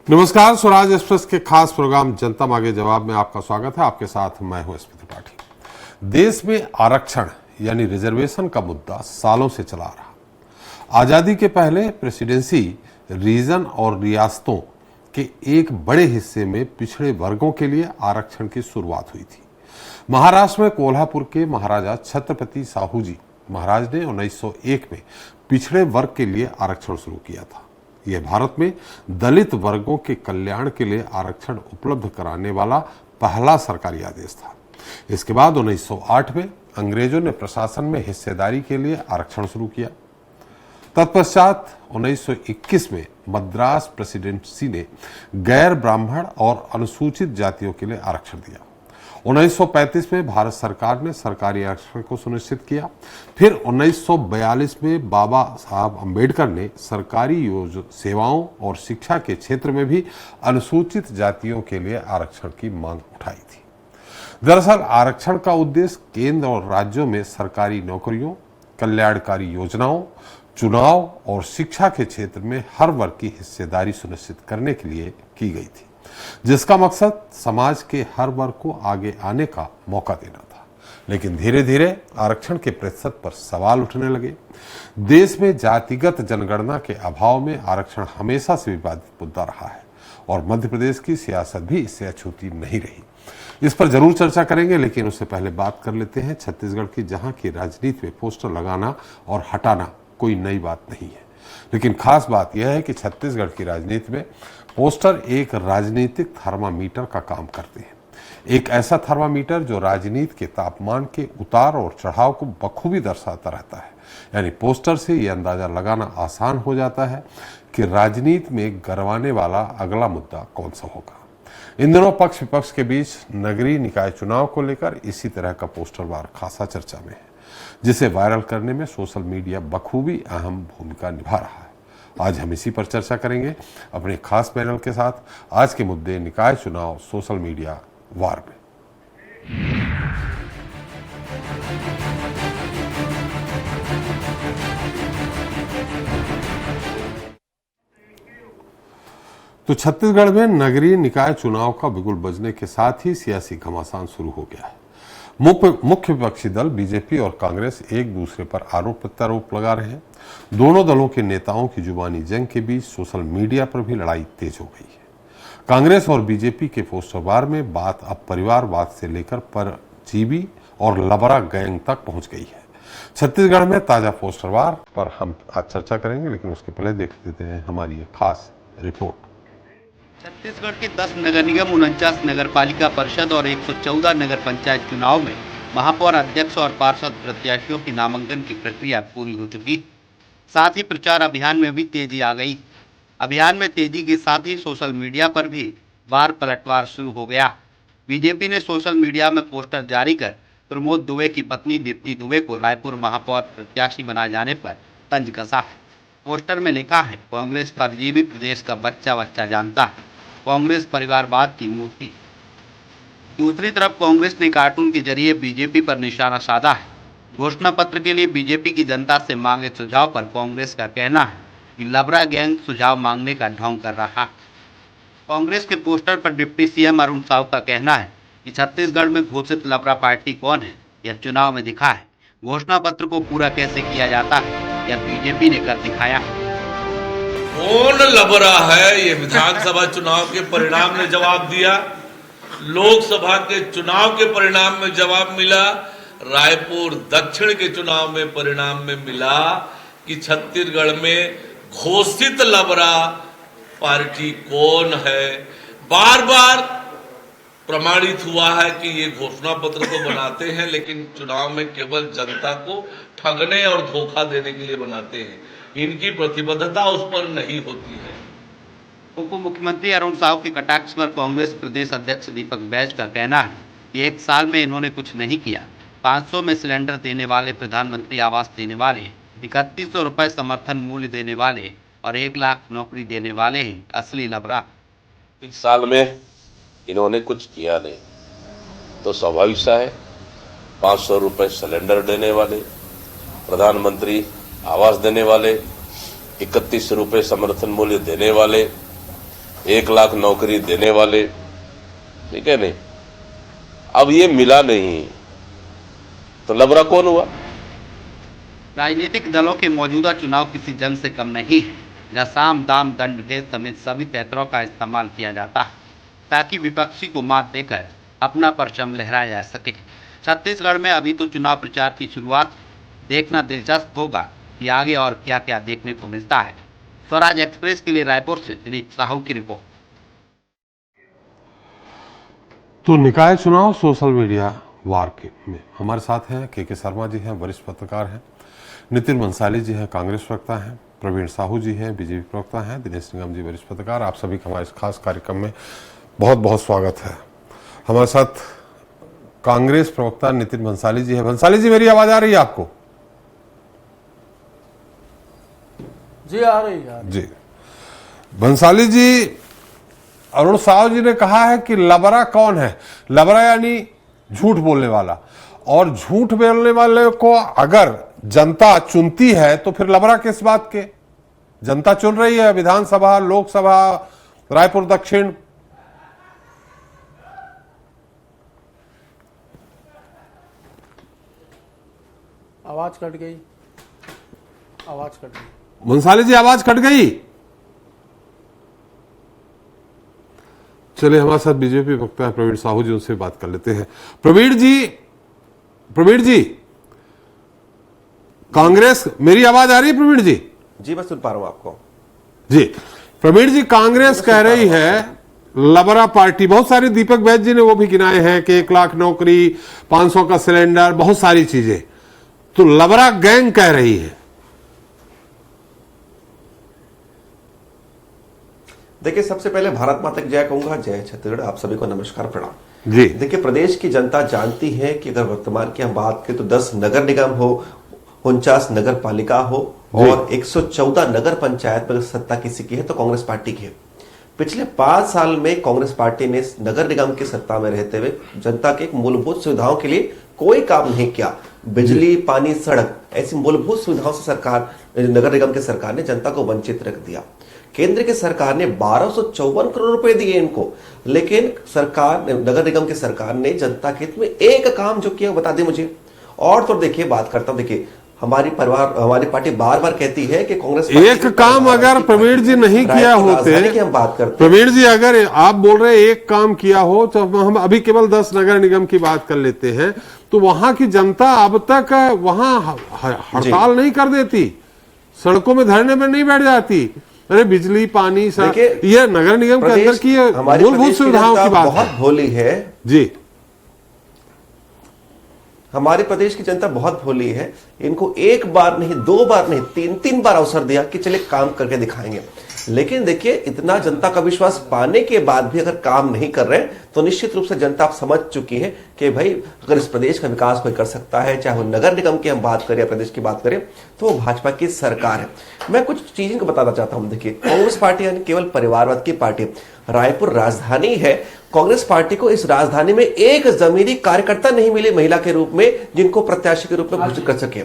नमस्कार, स्वराज एक्सप्रेस के खास प्रोग्राम जनता मांगे जवाब में आपका स्वागत है। आपके साथ मैं हूं एसपी त्रिपाठी। देश में आरक्षण यानी रिजर्वेशन का मुद्दा सालों से चला रहा। आजादी के पहले प्रेसिडेंसी रीजन और रियासतों के एक बड़े हिस्से में पिछड़े वर्गों के लिए आरक्षण की शुरुआत हुई थी। महाराष्ट्र में कोल्हापुर के महाराजा छत्रपति साहू जी महाराज ने 1901 में पिछड़े वर्ग के लिए आरक्षण शुरू किया था। यह भारत में दलित वर्गों के कल्याण के लिए आरक्षण उपलब्ध कराने वाला पहला सरकारी आदेश था। इसके बाद 1908 में अंग्रेजों ने प्रशासन में हिस्सेदारी के लिए आरक्षण शुरू किया। तत्पश्चात 1921 में मद्रास प्रेसिडेंसी ने गैर ब्राह्मण और अनुसूचित जातियों के लिए आरक्षण दिया। 1935 में भारत सरकार ने सरकारी आरक्षण को सुनिश्चित किया। फिर 1942 में बाबा साहब अंबेडकर ने सरकारी सेवाओं और शिक्षा के क्षेत्र में भी अनुसूचित जातियों के लिए आरक्षण की मांग उठाई थी। दरअसल आरक्षण का उद्देश्य केंद्र और राज्यों में सरकारी नौकरियों, कल्याणकारी योजनाओं, चुनाव और शिक्षा के क्षेत्र में हर वर्ग की हिस्सेदारी सुनिश्चित करने के लिए की गई थी, जिसका मकसद समाज के हर वर्ग को आगे आने का मौका देना था। लेकिन धीरे धीरे आरक्षण के प्रतिशत पर सवाल उठने लगे। देश में जातिगत जनगणना के अभाव में आरक्षण हमेशा से विवादित मुद्दा रहा है और मध्य प्रदेश की सियासत भी इससे अछूती नहीं रही। इस पर जरूर चर्चा करेंगे, लेकिन उससे पहले बात कर लेते हैं छत्तीसगढ़ की, जहां की राजनीति में पोस्टर लगाना और हटाना कोई नई बात नहीं है। लेकिन खास बात यह है कि छत्तीसगढ़ की राजनीति में पोस्टर एक राजनीतिक थर्मामीटर का काम करते हैं। एक ऐसा थर्मामीटर जो राजनीति के तापमान के उतार और चढ़ाव को बखूबी दर्शाता रहता है। यानी पोस्टर से यह अंदाजा लगाना आसान हो जाता है कि राजनीति में गरमाने वाला अगला मुद्दा कौन सा होगा। इन दिनों पक्ष विपक्ष के बीच नगरीय निकाय चुनाव को लेकर इसी तरह का पोस्टर वार खासा चर्चा में है, जिसे वायरल करने में सोशल मीडिया बखूबी अहम भूमिका निभा रहा है। आज हम इसी पर चर्चा करेंगे अपने खास पैनल के साथ। आज के मुद्दे निकाय चुनाव, सोशल मीडिया वार में। तो छत्तीसगढ़ में नगरीय निकाय चुनाव का बिगुल बजने के साथ ही सियासी घमासान शुरू हो गया है। मुख्य विपक्षी दल बीजेपी और कांग्रेस एक दूसरे पर आरोप प्रत्यारोप लगा रहे हैं। दोनों दलों के नेताओं की जुबानी जंग के बीच सोशल मीडिया पर भी लड़ाई तेज हो गई है। कांग्रेस और बीजेपी के पोस्टरवार में बात अब परिवारवाद से लेकर परजीवी और लबरा गैंग तक पहुंच गई है। छत्तीसगढ़ में ताजा पोस्टरवार पर हम आज चर्चा करेंगे, लेकिन उसके पहले देख लेते हैं हमारी एक खास रिपोर्ट। छत्तीसगढ़ के 10 नगर निगम, 49 नगर पालिका परिषद और 114 नगर पंचायत चुनाव में महापौर अध्यक्ष और पार्षद प्रत्याशियों की नामांकन की प्रक्रिया पूरी हो चुकी। साथ ही प्रचार अभियान में भी तेजी आ गई। अभियान में तेजी के साथ ही सोशल मीडिया पर भी वार पलटवार शुरू हो गया। बीजेपी ने सोशल मीडिया में पोस्टर जारी कर प्रमोद दुबे की पत्नी दीप्ति दुबे को रायपुर महापौर प्रत्याशी बनाए जाने पर तंज कसा है। पोस्टर में लिखा है, कांग्रेस परजीवी प्रदेश का बच्चा बच्चा जानता है, कांग्रेस परिवारवाद की मूर्ति। दूसरी तरफ कांग्रेस ने कार्टून के जरिए बीजेपी पर निशाना साधा है। घोषणा पत्र के लिए बीजेपी की जनता से मांगे सुझाव पर कांग्रेस का कहना है कि लबरा गैंग सुझाव मांगने का ढोंग कर रहा है। कांग्रेस के पोस्टर पर डिप्टी सीएम अरुण साहू का कहना है कि छत्तीसगढ़ में घोषित लबरा पार्टी कौन है, यह चुनाव में दिखा है। घोषणा पत्र को पूरा कैसे किया जाता है, यह बीजेपी ने कर दिखाया। कौन लबरा है, ये विधानसभा चुनाव के परिणाम ने जवाब दिया। लोकसभा के चुनाव के परिणाम में जवाब मिला। रायपुर दक्षिण के चुनाव में परिणाम में मिला कि छत्तीसगढ़ में घोषित लबरा पार्टी कौन है। बार बार प्रमाणित हुआ है कि ये घोषणा पत्र तो बनाते हैं, लेकिन चुनाव में केवल जनता को ठगने और धोखा देने के लिए बनाते हैं। इनकी प्रतिबद्धता उस पर नहीं होती है। उप मुख्यमंत्री अरुण साहू के कटाक्ष पर कांग्रेस प्रदेश अध्यक्ष दीपक बैज का कहना है कि एक साल में इन्होंने कुछ नहीं किया। 500 में सिलेंडर देने वाले, प्रधानमंत्री आवास देने वाले, 3100 रुपए समर्थन मूल्य देने वाले और 1 लाख नौकरी देने वाले हैं असली लबरा। इस साल में इन्होंने कुछ किया नहीं तो स्वाभाविक सा है। 500 रुपए सिलेंडर देने वाले, प्रधानमंत्री आवास देने वाले, 31 रुपए समर्थन मूल्य देने वाले, 1 लाख नौकरी देने वाले, ठीक है नहीं। अब ये मिला नहीं तो लबरा कौन हुआ? राजनीतिक दलों के मौजूदा चुनाव किसी जंग से कम नहीं है, जहाँ साम दाम दंड भेद समेत सभी पैतरों का इस्तेमाल किया जाता है ताकि विपक्षी को मात देकर अपना परचम लहराया जा सके। छत्तीसगढ़ में अभी तो चुनाव प्रचार की शुरुआत, देखना दिलचस्प होगा कि आगे और क्या क्या देखने को मिलता है। स्वराज एक्सप्रेस के लिए रायपुर से दिलीप साहू की रिपोर्ट। तो निकाय चुनाव सोशल मीडिया वार के में हमारे साथ हैं के शर्मा जी हैं, वरिष्ठ पत्रकार हैं, नितिन बंसाली जी हैं, कांग्रेस प्रवक्ता हैं, प्रवीण साहू जी हैं, बीजेपी प्रवक्ता हैं, दिनेश निगम जी वरिष्ठ पत्रकार। आप सभी का हमारे इस खास कार्यक्रम में बहुत बहुत स्वागत है। हमारे साथ कांग्रेस प्रवक्ता नितिन बंसाली जी हैं। बंसाली जी, मेरी आवाज आ रही है आपको? जी आ रही है जी। बंसाली जी, अरुण साहू जी ने कहा है कि लबरा कौन है? लबरा यानी झूठ बोलने वाला, और झूठ बोलने वाले को अगर जनता चुनती है तो फिर लबरा किस बात के? जनता चुन रही है विधानसभा, लोकसभा, रायपुर दक्षिण। आवाज कट गई, आवाज कट गई। बंसाली जी, आवाज कट गई। चलिए, हमारे साथ बीजेपी वक्ता है प्रवीण साहू जी, उनसे बात कर लेते हैं। प्रवीण जी, कांग्रेस, मेरी आवाज आ रही है प्रवीण जी? जी, मैं सुन पा रहा हूं आपको। जी, प्रवीण जी, कांग्रेस कह रही है लबरा पार्टी, बहुत सारी, दीपक वैद्य जी ने वो भी गिनाए हैं कि 1 लाख नौकरी, 500 का सिलेंडर, बहुत सारी चीजें, तो लबरा गैंग कह रही है। देखिए, सबसे पहले भारत माता की जय कहूंगा, जय छत्तीसगढ़। आप सभी को नमस्कार, प्रणाम जी। देखिए, प्रदेश की जनता जानती है कि अगर वर्तमान की हम बात करें तो 10 नगर निगम हो, 49 नगर पालिका हो और 114 नगर पंचायत में सत्ता किसी की है तो कांग्रेस पार्टी की है। पिछले 5 साल में कांग्रेस पार्टी ने नगर निगम की सत्ता में रहते हुए जनता के मूलभूत सुविधाओं के लिए कोई काम नहीं किया। बिजली, पानी, सड़क, ऐसी मूलभूत सुविधाओं से सरकार, नगर निगम की सरकार ने जनता को वंचित रख दिया। केंद्र की सरकार ने 1254 करोड़ रुपए दिए इनको, लेकिन सरकार, नगर निगम की सरकार ने जनता के हित में एक काम जो किया बता दे मुझे। और तो देखिए, बात करता हूं, देखिए हमारी पार्टी बार बार कहती है कि कांग्रेस एक काम अगर प्रवीण जी नहीं किया होते, की हम बात करते, प्रवीण जी अगर आप बोल रहे एक काम किया हो तो हम अभी केवल 10 नगर निगम की बात कर लेते हैं, तो वहां की जनता अब तक वहां हड़ताल नहीं कर देती, सड़कों में धरने में नहीं बैठ जाती। अरे बिजली, पानी, ये नगर निगम के अंदर की मूलभूत सुविधाओं की बात बहुत भोली है जी। हमारे प्रदेश की जनता बहुत भोली है। इनको एक बार नहीं, 2 बार नहीं, 3 बार अवसर दिया कि चले काम करके दिखाएंगे। लेकिन देखिए, इतना जनता का विश्वास पाने के बाद भी अगर काम नहीं कर रहे तो निश्चित रूप से जनता आप समझ चुकी है कि भाई अगर इस प्रदेश का विकास कोई कर सकता है, चाहे वो नगर निगम की हम बात करें या प्रदेश की बात करें, तो वो भाजपा की सरकार है। मैं कुछ चीजें को बताना चाहता हूं। देखिए, कांग्रेस पार्टी यानी केवल परिवारवाद की पार्टी, रायपुर राजधानी है। कांग्रेस पार्टी को इस राजधानी में एक जमीनी कार्यकर्ता नहीं मिले महिला के रूप में जिनको प्रत्याशी के रूप में घोषित कर सके।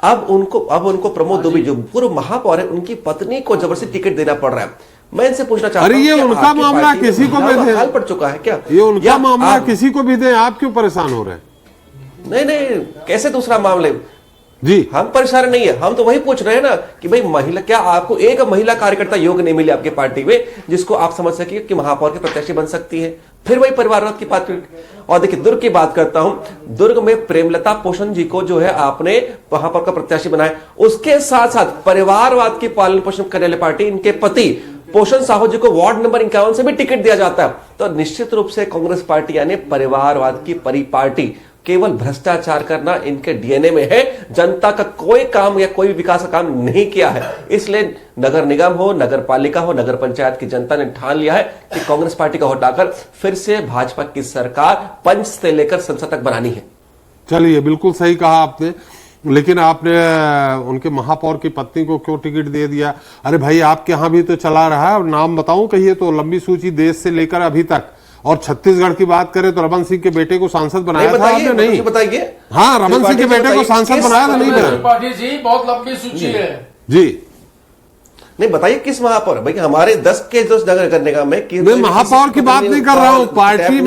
अब उनको प्रमोद दुबे जो पूर्व महापौर है, उनकी पत्नी को जबरदस्ती टिकट देना पड़ रहा है। मैं इनसे पूछना चाहता हूं, अरे ये उनका मामला किसी को भी दे, हाल पड़ चुका है क्या? ये उनका मामला किसी को भी दे, आप क्यों परेशान हो रहे हैं? नहीं, कैसे दूसरा मामले जी? हम परेशान नहीं है, हम तो वही पूछ रहे हैं ना कि भाई महिला, क्या आपको एक महिला कार्यकर्ता योग्य नहीं मिली आपकी पार्टी में जिसको आप समझ सके कि महापौर की प्रत्याशी बन सकती है? फिर वही परिवारवाद की बात करें। और देखिए, दुर्ग की बात करता हूं, दुर्ग में प्रेमलता पोषण जी को जो है आपने महापौर का प्रत्याशी बनाया, उसके साथ साथ परिवारवाद की पालन पोषण करने वाली पार्टी, इनके पति पोषण साहू जी को वार्ड नंबर 51 से भी टिकट दिया जाता है। तो निश्चित रूप से कांग्रेस पार्टी यानी परिवारवाद की परिपार्टी, केवल भ्रष्टाचार करना इनके डीएनए में है। जनता का कोई काम या कोई विकास का काम नहीं किया है। इसलिए नगर निगम हो, नगर पालिका हो, नगर पंचायत की जनता ने ठान लिया है कि कांग्रेस पार्टी को हटाकर फिर से भाजपा की सरकार पंच से लेकर संसद तक बनानी है। चलिए, बिल्कुल सही कहा आपने, लेकिन आपने उनके महापौर की पत्नी को क्यों टिकट दे दिया? अरे भाई, आपके यहां भी तो चला रहा है, और नाम बताऊं कहिए तो लंबी सूची देश से लेकर अभी तक। और छत्तीसगढ़ की बात करें तो रमन सिंह के बेटे को सांसद बनाया था आपने? नहीं बताइए। हाँ, रमन सिंह के बेटे को सांसद बनाया था, नहीं बनाया? पार्टी जी बहुत लंबी सूची है जी। नहीं बताइए किस महापौर भाई, हमारे 10 के 10 नगर निगम में मैं महापौर की बात नहीं कर रहा हूं, पार्टी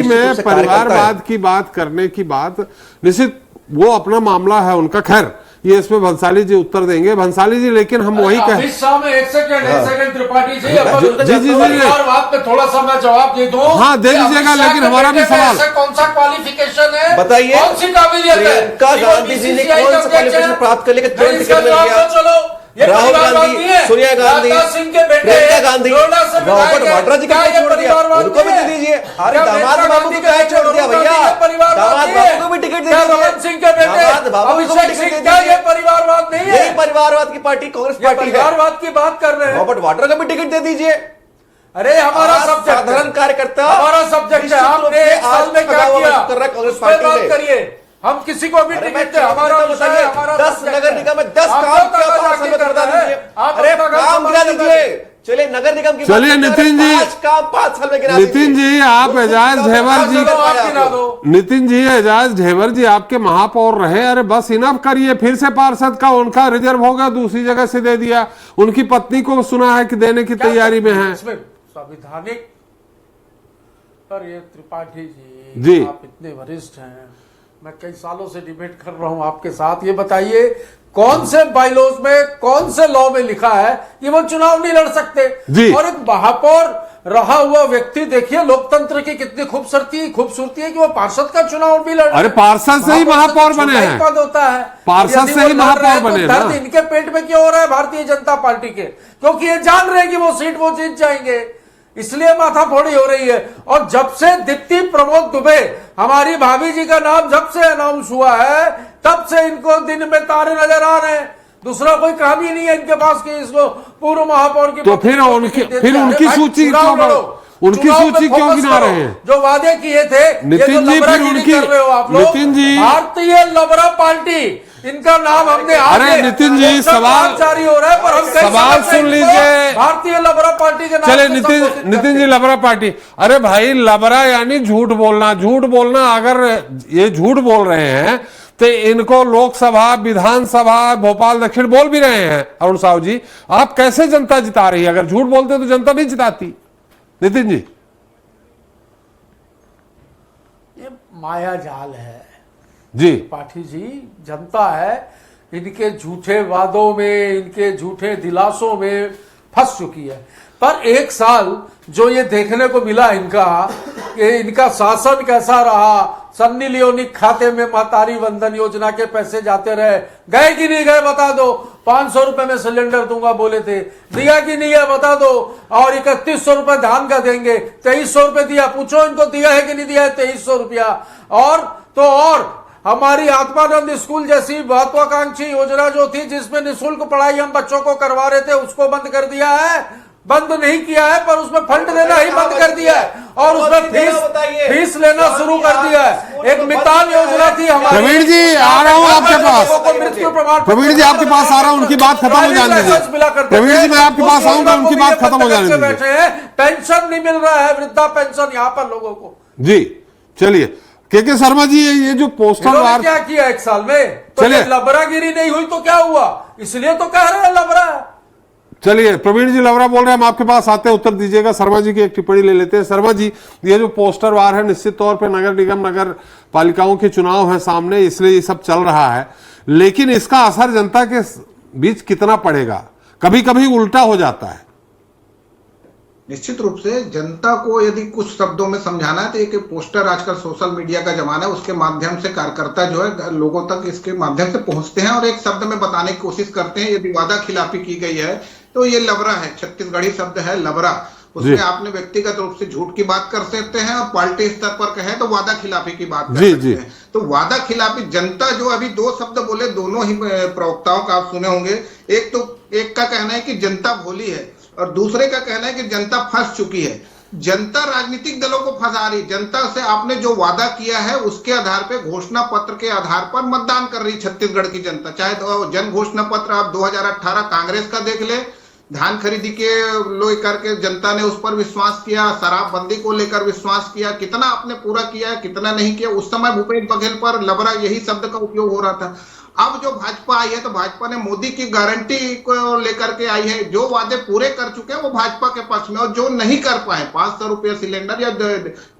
में परिवारवाद की बात करने की बात, निश्चित वो अपना मामला है उनका, खैर ये इसमें भंसाली जी उत्तर देंगे। भंसाली जी, लेकिन हम वही कह, अमित शाह में एक सेकंड त्रिपाठी जी, जी बात पे थोड़ा सा मैं जवाब दे दूं। हाँ दे दीजिएगा, लेकिन हमारा भी सवाल, कौन सा क्वालिफिकेशन है बताइए, कौन सी काबिलियत है, प्रियंका गांधी जी ने कौन सा क्वालिफिकेशन प्राप्त कर लेकर तुरंत टिकट मिल गया? चलो राहुल गांधी, सोनिया गांधी, प्रियंका गांधी, रॉबर्ट वाड्रा जी का छोड़ दिया, उनको भी दे दीजिए। अरे दामाद बाबू को क्या छोड़ दिया भैया, दामाद बाबू को भी टिकट दे दीजिए, दामाद बाबू को भी टिकट दे दीजिए। ये परिवारवाद नहीं है, यही परिवारवाद की पार्टी कांग्रेस पार्टी है, परिवारवाद की बात कर रहे हैं। रॉबर्ट वाड्रा को भी टिकट दे दीजिए। अरे हमारा सब्जेक्ट, साधारण कार्यकर्ता, हमारा सब्जेक्ट है, आपने एक साल में क्या किया कर रहा है कांग्रेस उस पर पार्टी बात में। करिए, हम किसी को भी टिकट दे, हमारा बताइए, 10 नगर निगम में 10 काम क्या 5 साल में करता दीजिए। अरे काम गिरा दीजिए, चलिए नगर निगम की, चलिए नितिन जी, 5 काम 5 साल में गिरा नितिन जी आप एजाज ढेबर जी, नितिन जी एजाज ढेबर जी आपके महापौर रहे, अरे बस इनफ करिए, फिर से पार्षद का उनका रिजर्व होगा, दूसरी जगह से दे दिया, उनकी पत्नी को सुना है कि देने की तैयारी में है। संविधानिक पर ये त्रिपाठी जी, आप इतने वरिष्ठ हैं, मैं कई सालों से डिबेट कर रहा हूं आपके साथ, ये बताइए कौन से बाइलॉज में, कौन से लॉ में लिखा है कि वो चुनाव नहीं लड़ सकते? और एक महापौर रहा हुआ व्यक्ति, देखिए लोकतंत्र की कितनी खूबसूरती है कि वो पार्षद का चुनाव भी लड़, अरे पार्षद से ही महापौर बने हैं, पद होता है, पार्षद से ही महापौर बने ना। दर्द इनके पेट में क्यों हो रहा है भारतीय जनता पार्टी के? क्योंकि ये जान रहे हैं कि वो सीट वो जीत जाएंगे, इसलिए माथा फोड़ी हो रही है। और जब से दीप्ति प्रमोद दुबे, हमारी भाभी जी का नाम जब से अनाउंस हुआ है, तब से इनको दिन में तारे नजर आ रहे हैं, दूसरा कोई काम ही नहीं है इनके पास कि इसको पूर्व महापौर की, तो फिर उनकी सूची क्यों गिना रहे हैं? जो वादे किए थे नितिन जी, फिर उनकी, नितिन जी, भारतीय लबरा पार्टी, इनका नाम हमने, अरे नितिन जी सवाल जारी हो रहा है, पर हम सवाल सुन लीजिए, भारतीय लबरा पार्टी के नाम। चले नितिन जी, लबरा पार्टी, अरे भाई लबरा यानी झूठ बोलना, अगर ये झूठ बोल रहे हैं तो इनको लोकसभा, विधानसभा, भोपाल दक्षिण बोल भी रहे हैं अरुण साहू जी, आप कैसे जनता जिता रही है? अगर झूठ बोलते तो जनता नहीं जिताती। नितिन जी, ये माया जाल है जी पाठी जी, जनता है इनके झूठे वादों में, इनके झूठे दिलासों में फंस चुकी है। पर एक साल जो ये देखने को मिला इनका कि इनका शासन कैसा रहा, सन्नी लियोनी खाते में महतारी वंदन योजना के पैसे जाते रहे, गए कि नहीं गए बता दो, 500 रुपए में सिलेंडर दूंगा बोले थे, दिया कि नहीं है बता दो, और 3100 रुपए धान का देंगे, 2300 रुपए दिया, पूछो इनको दिया है कि नहीं दिया है 2300 रुपया। और हमारी आत्मानंद स्कूल जैसी महत्वाकांक्षी योजना जो थी, जिसमें निःशुल्क पढ़ाई हम बच्चों को करवा रहे थे, उसको बंद कर दिया है, बंद नहीं किया है, पर उसमें फंड देना ही बंद कर दिया है, और उसमें फीस लेना शुरू कर दिया है। एक मितान योजना थी हमारी। प्रवीण जी आ रहा हूँ आपके पास, मृत्यु प्रमाण, प्रवीण जी आपके पास आ रहा हूँ, उनकी बात खत्म हो जाने दीजिए। प्रवीण जी मैं आपके पास आऊंगा, उनकी बात खत्म हो जाने दीजिए। बैठे हैं, पेंशन नहीं मिल रहा है, वृद्धा पेंशन यहाँ पर लोगों को। जी चलिए, के शर्मा जी, ये जो पोस्टर वार क्या किया एक साल में, तो लबरागिरी नहीं हुई तो क्या हुआ, इसलिए तो कह रहे हैं लबरा। चलिए प्रवीण जी लवरा बोल रहे हैं, हम आपके पास आते हैं, उत्तर दीजिएगा। शर्मा जी की एक टिप्पणी ले लेते हैं। शर्मा जी, ये जो पोस्टर वार है, निश्चित तौर पे नगर निगम, नगर पालिकाओं के चुनाव है सामने, इसलिए ये सब चल रहा है, लेकिन इसका असर जनता के बीच कितना पड़ेगा? कभी कभी उल्टा हो जाता है। निश्चित रूप से जनता को यदि कुछ शब्दों में समझाना है तो एक पोस्टर, आजकल सोशल मीडिया का जमाना है, उसके माध्यम से कार्यकर्ता जो है लोगों तक इसके माध्यम से पहुंचते हैं और एक शब्द में बताने की कोशिश करते हैं। यदि वादा खिलाफी की गई है तो ये लबरा है, छत्तीसगढ़ी शब्द है लबरा। उसमें आपने व्यक्तिगत रूप से झूठ की बात कर सकते हैं और पार्टी स्तर पर कहे तो वादा खिलाफी की बात कर सकते हैं। तो वादा खिलाफी जनता जो अभी दो शब्द बोले, दोनों ही प्रवक्ताओं का आप सुने होंगे। एक का कहना है कि जनता भोली है और दूसरे का कहना है कि जनता फंस चुकी है। जनता राजनीतिक दलों को फंसा रही, जनता से आपने जो वादा किया है उसके आधार पे, घोषणा पत्र के आधार पर मतदान कर रही छत्तीसगढ़ की जनता। चाहे जन घोषणा पत्र आप 2018 कांग्रेस का देख ले, धान खरीदी के लेकर के जनता ने उस पर विश्वास किया, शराबबंदी को लेकर विश्वास किया, कितना आपने पूरा किया है, कितना नहीं किया। उस समय भूपेश बघेल पर लबरा यही शब्द का उपयोग हो रहा था। अब जो भाजपा आई है तो भाजपा ने मोदी की गारंटी को लेकर के आई है। जो वादे पूरे कर चुके हैं वो भाजपा के पक्ष में, और जो नहीं कर पाए 500 रुपये सिलेंडर या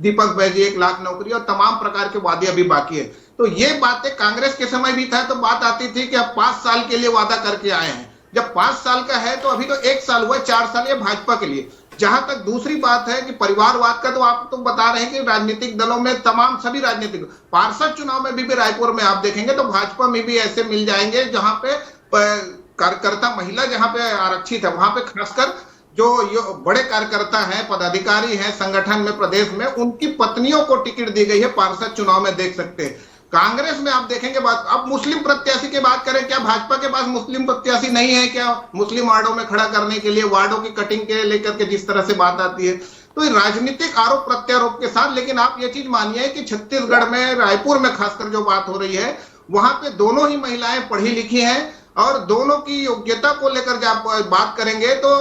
दीपक बैजी 1 लाख नौकरी और तमाम प्रकार के वादे अभी बाकी है। तो ये बातें कांग्रेस के समय भी था तो बात आती थी कि अब 5 साल के लिए वादा करके आए हैं। जब 5 साल का है तो अभी तो 1 साल हुआ, 4 साल ये भाजपा के लिए। जहां तक दूसरी बात है कि परिवारवाद का, तो आप तो बता रहे हैं कि राजनीतिक दलों में तमाम सभी राजनीतिक पार्षद चुनाव में भी रायपुर में आप देखेंगे तो भाजपा में भी ऐसे मिल जाएंगे जहां पे कार्यकर्ता महिला जहां पे आरक्षित है, वहां पे खासकर जो बड़े कार्यकर्ता हैं, पदाधिकारी हैं संगठन में, प्रदेश में, उनकी पत्नियों को टिकट दी गई है पार्षद चुनाव में, देख सकते हैं। कांग्रेस में आप देखेंगे बात, अब मुस्लिम प्रत्याशी की बात करें, क्या भाजपा के पास मुस्लिम प्रत्याशी नहीं है क्या मुस्लिम वार्डों में खड़ा करने के लिए? वार्डों की कटिंग के लेकर के जिस तरह से बात आती है, तो राजनीतिक आरोप प्रत्यारोप के साथ। लेकिन आप ये चीज मानिए कि छत्तीसगढ़ में, रायपुर में खासकर जो बात हो रही है, वहां पे दोनों ही महिलाएं पढ़ी लिखी हैं और दोनों की योग्यता को लेकर जब बात करेंगे तो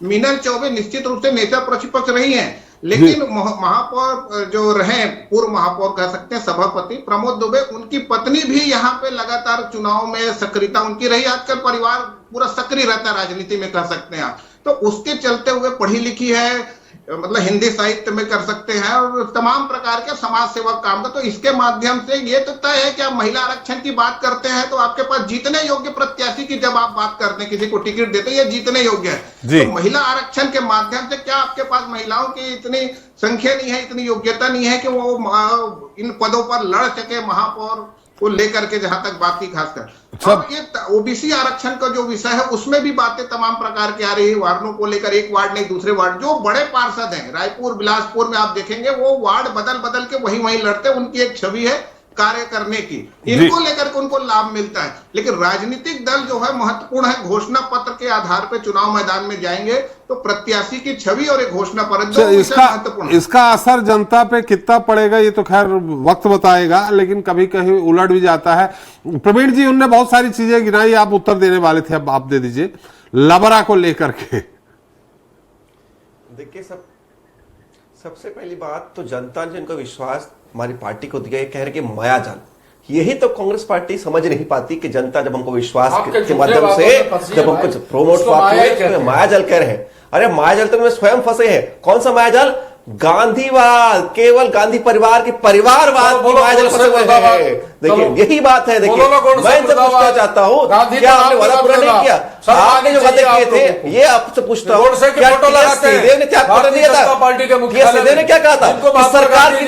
मीनल चौबे निश्चित रूप से नेता प्रतिपक्ष रही हैं, लेकिन महापौर जो रहे, पूर्व महापौर कह सकते हैं, सभापति प्रमोद दुबे, उनकी पत्नी भी यहाँ पे लगातार चुनाव में सक्रियता उनकी रही। आजकल परिवार पूरा सक्रिय रहता है राजनीति में, कह सकते हैं आप। तो उसके चलते हुए पढ़ी लिखी है, मतलब हिंदी साहित्य में कर सकते हैं और तमाम प्रकार के समाज सेवक काम का। तो इसके माध्यम से ये तो तय है कि आप महिला आरक्षण की बात करते हैं तो आपके पास जीतने योग्य प्रत्याशी की जब आप बात करते हैं, किसी को टिकट देते हैं, ये जीतने योग्य है। तो महिला आरक्षण के माध्यम से क्या आपके पास महिलाओं की इतनी संख्या नहीं है, इतनी योग्यता नहीं है कि वो इन पदों पर लड़ सके महापौर को लेकर के, जहां तक बात की खासकर। अब ये ओबीसी आरक्षण का जो विषय है उसमें भी बातें तमाम प्रकार की आ रही है, वार्डों को लेकर। एक वार्ड नहीं दूसरे वार्ड, जो बड़े पार्षद हैं रायपुर बिलासपुर में आप देखेंगे वो वार्ड बदल बदल के वहीं लड़ते, उनकी एक छवि है कार्य करने की, इनको लेकर के उनको लाभ मिलता है। लेकिन राजनीतिक दल जो है महत्वपूर्ण है, घोषणा पत्र के आधार पर चुनाव मैदान में जाएंगे तो प्रत्याशी की छवि और एक घोषणा पत्र इसका असर जनता पे कितना पड़ेगा ये तो खैर वक्त बताएगा, लेकिन कभी कहीं उलट भी जाता है। प्रवीण जी, उनने बहुत सारी चीजें गिनाई, आप उत्तर देने वाले थे, अब आप दे दीजिए लबरा को लेकर के। देखिए, सबसे पहली बात तो जनता ने जिनको विश्वास हमारी पार्टी को दिया, कह रहे कि माया जाल, यही तो कांग्रेस पार्टी समझ नहीं पाती कि जनता जब हमको विश्वास के माध्यम से जब हमको प्रोमोट माया जाल कह रहे हैं। अरे माया जाल तो में स्वयं फंसे हैं। कौन सा माया जाल? गांधीवाद, केवल गांधी परिवार की परिवारवाद की माया जाल फंसे हुए हैं। देखिए, यही बात है। देखिए, मैं इनसे पूछना चाहता हूँ, क्या आपने वादा पूरा नहीं किया? आपने जो वादे किए थे, ये आपसे पूछता हूँ, क्या सिंहदेव ने त्याग पत्र दिया था? सिंहदेव ने क्या कहा था? सरकार की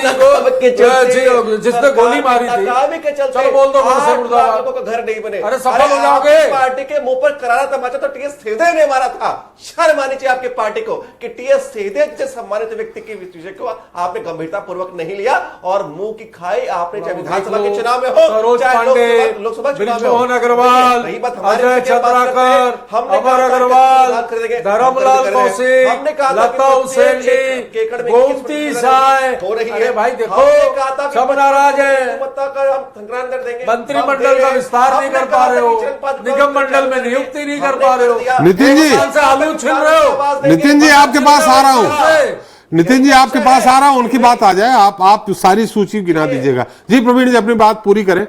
जिसने गोली मारी थी, चलो बोल दो, लोगों का घर नहीं बने, अरे सफल हो जाओगे। पार्टी के मुंह पर करारा तमाचा तो टीएस सिंहदेव ने मारा था। शर्म आनी चाहिए आपकी पार्टी को कि टीएस सिंहदेव जैसे सम्मानित व्यक्ति के विषय को आपने गंभीरता पूर्वक नहीं लिया और मुंह की खाई आपने, चाहे विधानसभा के चुनाव में हो, चाहे लोकसभा चुनाव में हो। अग्रवाल, अजय चंद्राकर, अमर अग्रवाल, धर्मलाल कौशिक, लता हुसैन जी, गोमती साय, अरे भाई देखो सब नाराज है। मंत्रिमंडल का विस्तार नहीं कर पा रहे हो, निगम मंडल में नियुक्ति नहीं कर पा रहे हो, नितिन जी से आलू छिल रहे हो। नितिन जी आपके पास आ रहा हूँ, नितिन जी आपके पास आ रहा हूं, उनकी बात आ जाए, आप सारी सूची गिना दीजिएगा। जी प्रवीण जी अपनी बात पूरी करें।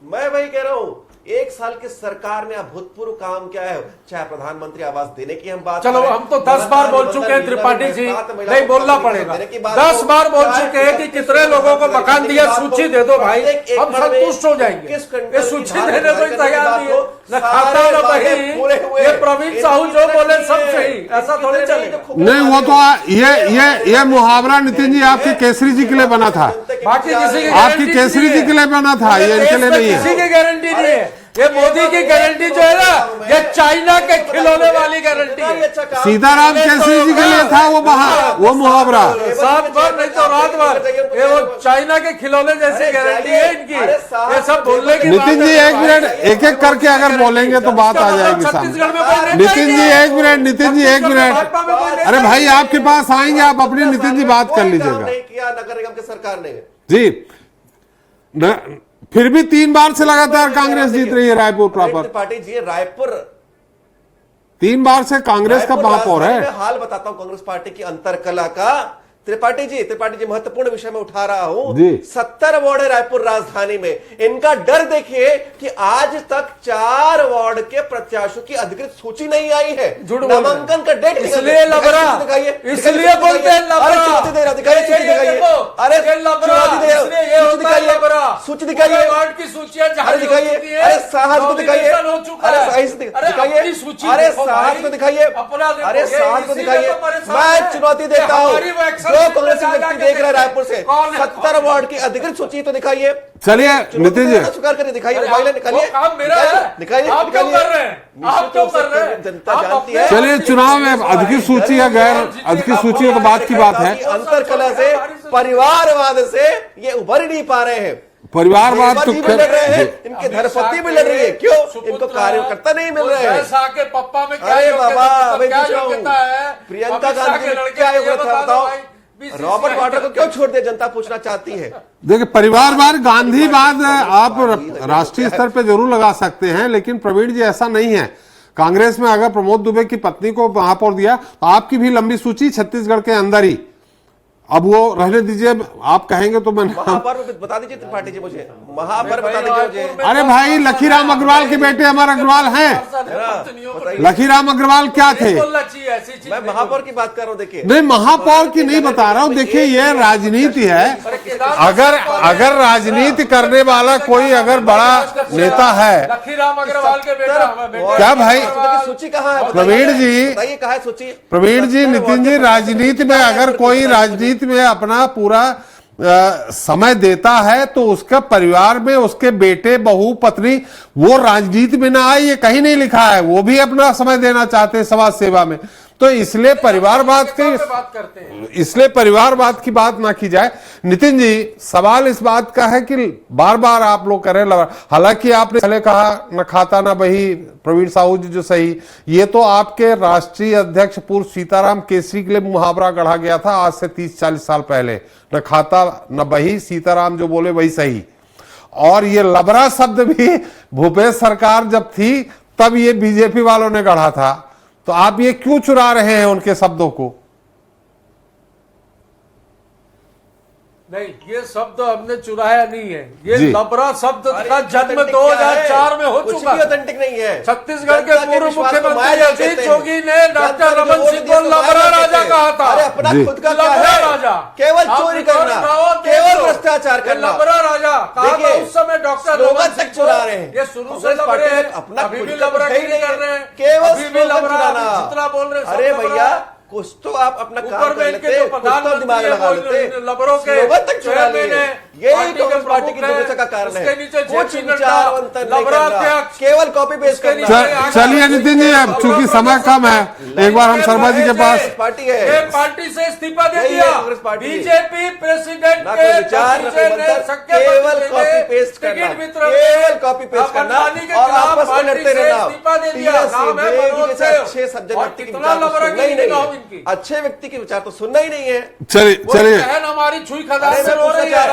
मैं वही कह रहा हूं, 1 साल की सरकार ने अभूतपूर्व काम किया है, चाहे प्रधानमंत्री आवास देने की हम बात, चलो हम तो 10 बार बोल चुके हैं त्रिपाठी जी, नहीं बोलना पड़ेगा। 10 बार बोल चुके हैं कि कितने लोगों को मकान दिया, सूची दे दो भाई, हम संतुष्ट हो जाएंगे। ये सूची देने को तैयार नहीं है, न खाता न बही। ये प्रवीण साहू जो बोले सब सही, ऐसा थोड़ी चलेगा। नहीं, वो तो ये मुहावरा नितिन जी आपकी केसरी जी के लिए बना था, बाकी किसी की आपकी केसरी जी के लिए बना था, ये इनके लिए नहीं है। किसी की गारंटी नहीं है। ये मोदी की गारंटी जो है ना, ये चाइना के खिलौने वाली गारंटी है। सीताराम केसरी जी के लिए था वो मुहावरा, 7 बार नहीं तो रात भर, ये वो चाइना के खिलौने जैसी गारंटी है इनकी। ये सब बोलने की नितिन जी एक मिनट, एक एक करके अगर बोलेंगे तो बात आ जाएगी सामने। नितिन जी एक मिनट, नितिन जी एक मिनट, अरे भाई आपके पास आएंगे, आप अपनी नितिन जी बात कर लीजिएगा। नगर निगम की सरकार ने जी, फिर भी 3 बार से लगातार कांग्रेस जीत रही है रायपुर प्रॉपर। पार्टी जी, रायपुर 3 बार से कांग्रेस का महापौर है। मैं हाल बताता हूं कांग्रेस पार्टी की अंतरकला का। त्रिपाठी जी महत्वपूर्ण विषय में उठा रहा हूं। जी। 70 वार्ड है रायपुर राजधानी में। इनका डर देखिए कि आज तक 4 वार्ड के प्रत्याशियों की अधिकृत सूची नहीं आई है। नामांकन का डेट इसलिए लबरा, इसलिए बोलते हैं लबरा। अरे चुनौती दे रहा, दिखाइए सूची दिखाइए। अरे चुनौती दे रहा, सूची दिखाइए। वार्ड की सूचियां अरे दिखाइए, अरे साहस को दिखाइए, अरे साहस दिखाइए, अरे साहस को दिखाइए, अरे साहस को दिखाइए। मैं चुनौती देता हूं जो कांग्रेसी व्यक्ति देख रहे हैं रायपुर से, 70 वार्ड की अधिकृत सूची तो दिखाइए। चलिए नितिन जी, स्वीकार करिए, दिखाइए, मोबाइल निकालिए, दिखाइए, आप क्यों कर रहे हैं? आप क्यों कर रहे हैं? जनता जानती है। चलिए चुनाव में अधिकृत सूची या गैर अधिकृत सूची तो बात की बात है। अंतरकलह से, परिवारवाद से ये उभर ही नहीं पा रहे हैं। परिवारवाद तो लड़ रहे हैं, इनके धर्मपत्नी भी लड़ रही है। क्यों? इनको कार्यकर्ता नहीं मिल रहे हैं। के पप्पा में अरे बाबा, प्रियंका गांधी क्या योग्यता था बताओ? रॉबर्ट वाड्रा को क्यों छोड़ दिया, जनता पूछना चाहती है। देखिए, परिवारवाद, गांधीवाद आप राष्ट्रीय स्तर पे जरूर लगा सकते हैं, लेकिन प्रवीण जी ऐसा नहीं है। कांग्रेस में अगर प्रमोद दुबे की पत्नी को महापौर दिया तो आपकी भी लंबी सूची छत्तीसगढ़ के अंदर ही। अब वो रहने दीजिए, आप कहेंगे तो मैं महापौर बता दीजिए त्रिपाठी जी, मुझे महापौर बता दीजिए मुझे। अरे भाई, लखीराम अग्रवाल के बेटे अमर अग्रवाल हैं। लखीराम अग्रवाल क्या थे? मैं महापौर की बात कर रहा हूँ। देखिए, नहीं, महापौर की नहीं बता रहा हूँ। देखिए, ये राजनीति है। अगर राजनीति करने वाला कोई अगर बड़ा नेता है, लखीराम अग्रवाल के बेटा क्या भाई? सूची कहाँ है प्रवीण जी, बताइए, कहाँ है सूची? प्रवीण जी, नितिन जी, राजनीति में अगर कोई राजनीति में अपना पूरा समय देता है तो उसका परिवार में उसके बेटे, बहू, पत्नी वो राजनीति में ना आए, ये कहीं नहीं लिखा है। वो भी अपना समय देना चाहते हैं समाज सेवा में। तो इसलिए परिवारवाद की बात ना की जाए। नितिन जी, सवाल इस बात का है कि बार बार आप लोग करें, हालांकि आपने पहले कहा न खाता न बही, प्रवीण साहू जी जो सही, ये तो आपके राष्ट्रीय अध्यक्ष पूर्व सीताराम केसरी के लिए मुहावरा गढ़ा गया था आज से 30-40 साल पहले। न खाता न बही, सीताराम जो बोले वही सही। और ये लबरा शब्द भी भूपेश सरकार जब थी तब ये बीजेपी वालों ने गढ़ा था। तो आप ये क्यों चुरा रहे हैं उनके शब्दों को? नहीं, ये शब्द हमने चुराया नहीं है। ये लबरा शब्द का जन्म 2004 में हो चुका है। ऑथेंटिक नहीं है। छत्तीसगढ़ के पूर्व मुख्यमंत्री अजीत जोगी ने डॉक्टर रमन सिंह को लबरा राजा कहा था। अरे अपना खुद का लबरा राजा, केवल चोरी करना, केवल भ्रष्टाचार करना। लबरा राजा कहा था उस समय डॉक्टर रमन सिंह तक चुरा रहे हैं। ये शुरू से लबरे हैं, अपना अभी भी लबरा नहीं कर रहे हैं, केवल लबरा जितना बोल रहे हैं। अरे भैया, कुछ तो आप अपना काम कर लेते, कुछ तो दिमाग लगा लेते। लबरों के तक चुरा लिए, यही कांग्रेस पार्टी की दुर्दशा का कारण है। कुछ विचारवंत नहीं करना, केवल कॉपी पेस्ट करना। चलिए नितिन जी, अब चूंकि समय कम है, एक बार हम शर्मा जी के पास। पार्टी है, ये पार्टी से इस्तीफा दे दिया बीजेपी प्रेसिडेंट के केवल कॉपी पेस्ट करना, केवल कॉपी पेस्ट करना और आपस में लड़ते रहना। अच्छे सज्जन व्यक्ति की अच्छे व्यक्ति के विचार तो सुनना ही नहीं है। चलिए हमारी छुई खदान से रो रही है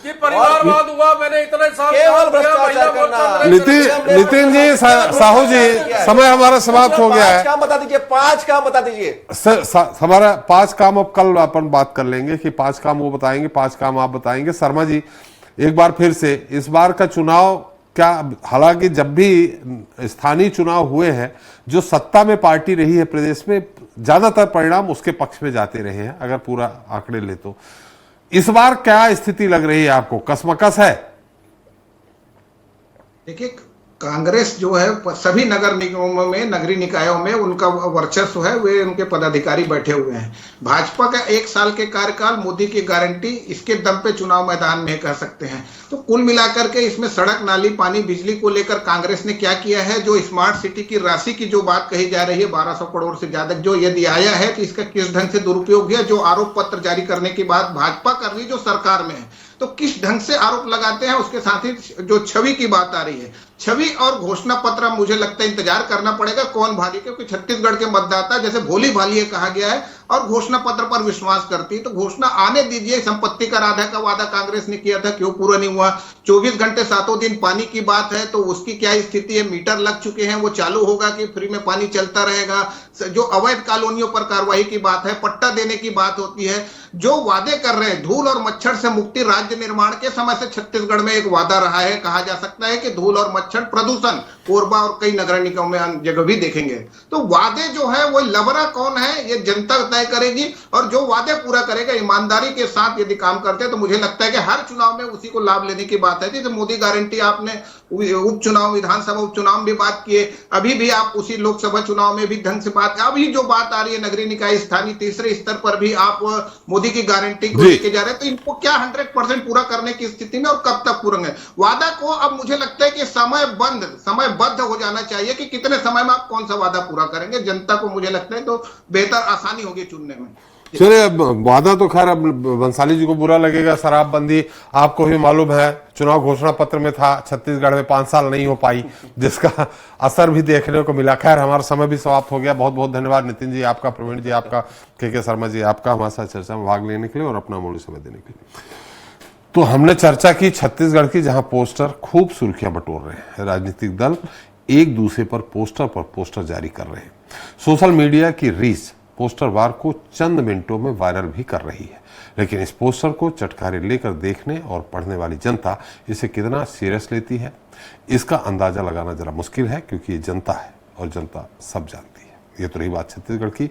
कि परिवारवाद हुआ, मैंने इतने साल केवल भ्रष्टाचार करना। नितिन जी, साहू जी, समय हमारा समाप्त हो गया है। 5 काम बता दीजिए, 5 काम बता दीजिए। हमारा 5 काम अब कल अपन बात कर लेंगे कि 5 काम वो बताएंगे, 5 काम आप बताएंगे। शर्मा जी, एक बार फिर से इस बार का चुनाव क्या, हालांकि जब भी स्थानीय चुनाव हुए हैं, जो सत्ता में पार्टी रही है प्रदेश में, ज्यादातर परिणाम उसके पक्ष में जाते रहे हैं अगर पूरा आंकड़े ले तो। इस बार क्या स्थिति लग रही है आपको? कसमकस है? देखिए, कांग्रेस जो है सभी नगर निगमों में, नगरीय निकायों में उनका वर्चस्व है, वे उनके पदाधिकारी बैठे हुए हैं। भाजपा का 1 साल के कार्यकाल, मोदी की गारंटी, इसके दम पे चुनाव मैदान में कह सकते हैं। तो कुल मिलाकर के इसमें सड़क, नाली, पानी, बिजली को लेकर कांग्रेस ने क्या किया है, जो स्मार्ट सिटी की राशि की जो बात कही जा रही है 1200 करोड़ से ज्यादा जो यदि आया है, तो इसका किस ढंग से दुरुपयोग है, जो आरोप पत्र जारी करने की बात भाजपा कर रही है जो सरकार में है, तो किस ढंग से आरोप लगाते हैं, उसके साथ ही जो छवि की बात आ रही है, छवि और घोषणा पत्र मुझे लगता है इंतजार करना पड़ेगा कौन भारी, क्योंकि छत्तीसगढ़ के मतदाता जैसे भोली भाली कहा गया है और घोषणा पत्र पर विश्वास करती है, तो घोषणा आने दीजिए। संपत्ति कर आधा का वादा कांग्रेस ने किया था, क्यों पूरा नहीं हुआ? 24 घंटे 7 दिन पानी की बात है, तो उसकी क्या स्थिति है? मीटर लग चुके हैं, वो चालू होगा कि फ्री में पानी चलता रहेगा? जो अवैध कॉलोनियों पर कार्रवाई की बात है, पट्टा देने की बात होती है, जो वादे कर रहे हैं, धूल और मच्छर से मुक्ति राज्य निर्माण के समय से छत्तीसगढ़ में एक वादा रहा है। कहा जा सकता है कि धूल और मच्छर प्रदूषण कोरबा और कई नगर निगमों में अन्य जगह भी देखेंगे। तो वादे जो है वो लबरा कौन है ये जनता तय करेगी, और जो वादे पूरा करेगा ईमानदारी के साथ यदि काम करते हैं तो मुझे लगता है कि हर चुनाव में उसी को लाभ लेने की बात है। जैसे मोदी गारंटी, आपने उपचुनाव, विधानसभा उपचुनाव में बात किए, अभी भी आप उसी लोकसभा चुनाव में भी ढंग से बात, अभी जो बात आ रही है नगरीय निकाय स्थानीय तीसरे स्तर पर भी आप मोदी की गारंटी को लेके जा रहे हैं। तो इनको क्या 100% पूरा करने की स्थिति में और कब तक पूरा है वादा को, अब मुझे लगता है कि समयबद्ध हो जाना चाहिए कि कितने समय में आप कौन सा वादा पूरा करेंगे। जनता को मुझे लगता है तो बेहतर आसानी होगी चुनने में। चलिए, अब वादा तो खैर अब बंसाली जी को बुरा लगेगा। शराबबंदी आपको भी मालूम है, चुनाव घोषणा पत्र में था, छत्तीसगढ़ में 5 साल नहीं हो पाई, जिसका असर भी देखने को मिला। खैर, हमारा समय भी समाप्त हो गया। बहुत बहुत धन्यवाद नितिन जी आपका, प्रवीण जी आपका, के शर्मा जी आपका हमारे साथ चर्चा में भाग लेने के लिए और अपना अमूल्य समय देने के लिए। तो हमने चर्चा की छत्तीसगढ़ की, जहां पोस्टर खूब सुर्खियां बटोर रहे हैं। राजनीतिक दल एक दूसरे पर पोस्टर जारी कर रहे हैं। सोशल मीडिया की रीच पोस्टर वार को चंद मिनटों में वायरल भी कर रही है, लेकिन इस पोस्टर को चटखारे लेकर देखने और पढ़ने वाली जनता इसे कितना सीरियस लेती है, इसका अंदाजा लगाना जरा मुश्किल है, क्योंकि ये जनता है और जनता सब जानती है। ये तो रही बात छत्तीसगढ़ की।